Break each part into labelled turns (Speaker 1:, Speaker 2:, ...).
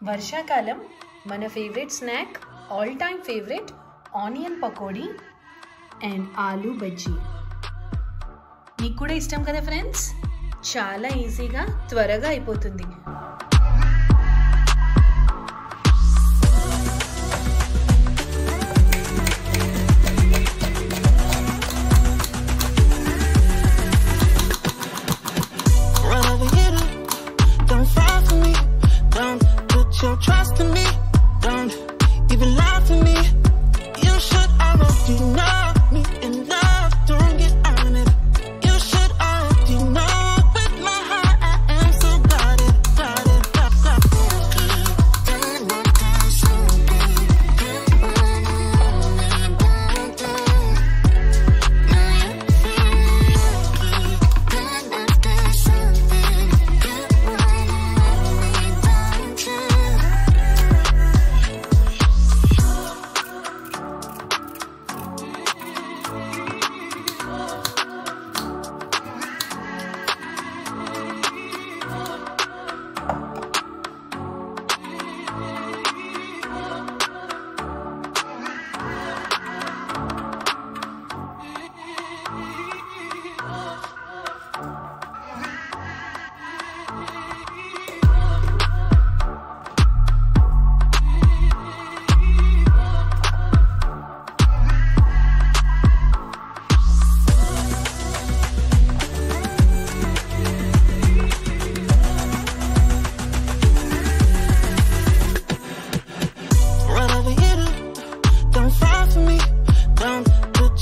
Speaker 1: వర్షాకాలం మన favourite snack, all time favourite onion pakodi and aloo bajji. మీకు కూడా ఇష్టం కదా ఫ్రెండ్స్? చాలా ఈజీగా త్వరగా అయిపోతుంది.
Speaker 2: Your trust in me, don't even lie to me. You should already know me in love, don't get on it. You should already know with my heart I am so guarded, guarded, guarded.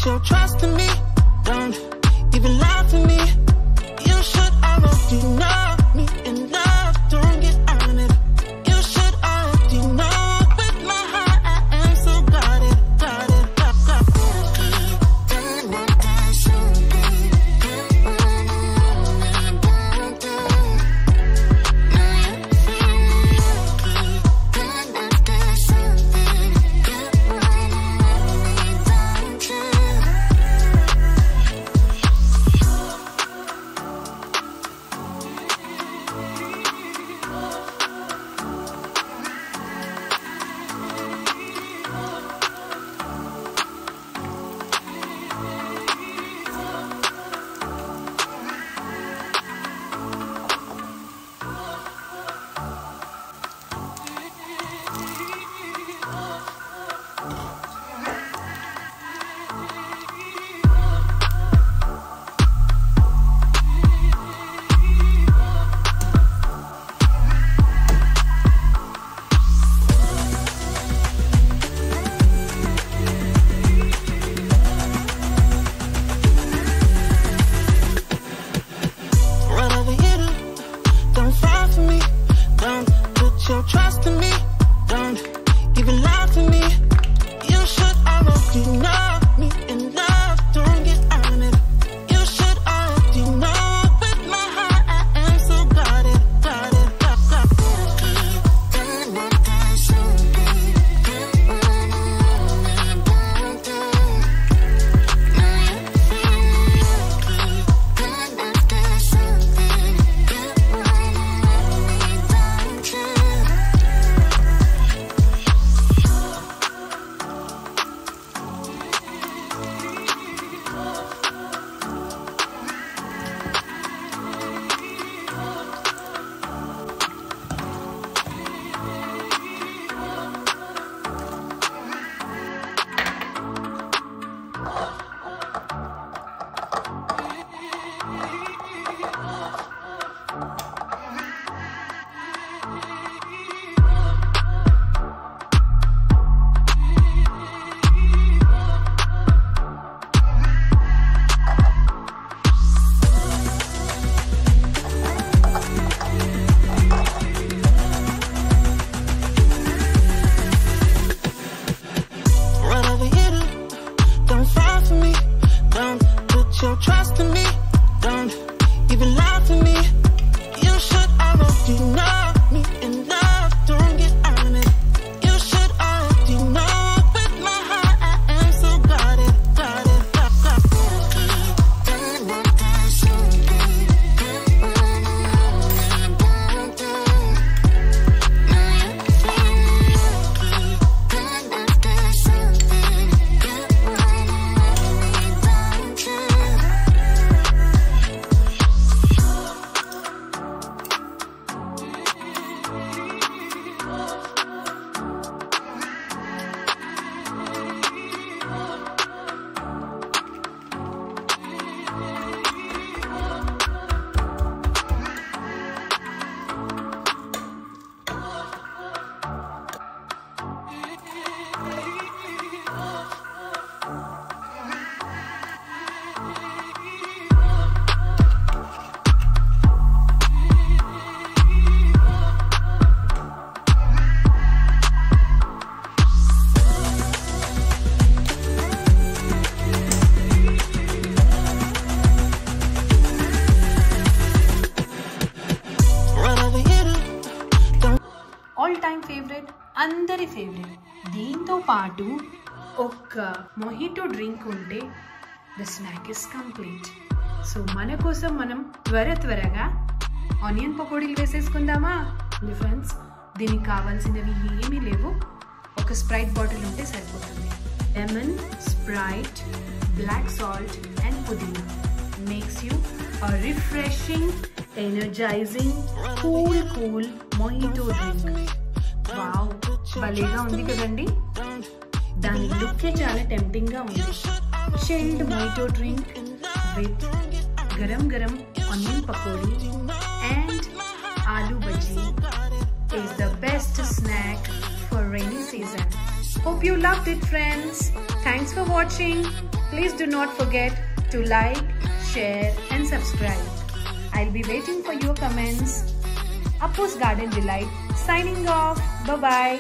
Speaker 2: Your trust in me, don't even lie to me. You should already know me in love, don't get on it. You should already know with my heart I am so guarded, guarded, your trust in me, don't even lie to me. You should already know me in love, don't get on it. You should already know with my heart I am so guarded, guarded,
Speaker 1: all time favourite, అందరి favourite. దీంతో పాటు ఒక మొహిటో drink ఉంటే the snack is complete. So మన కోసం మనం త్వరగా onion పకోడీలు వేసేసుకుందామా? ఫ్రెండ్స్, దీనికి కావాల్సినవి ఏమీ లేవు. ఒక స్ప్రైట్ బాటిల్ ఉంటే సరిపోతుంది. Lemon, Sprite, black salt and pudina makes you a refreshing, energizing, cool mojito drink. Wow, భలేగా ఉంది కదండి. దాని లుక్కే చాలా టెంప్టింగ్ గా ఉంది. Chilled mojito drink with garam onion pakodi and aloo bajji is the best snack for rainy season. Hope you loved it, friends. Thanks for watching. Please do not forget to like, share and subscribe. I'll be waiting for your comments. Appu's Garden Delight signing off. Bye-bye.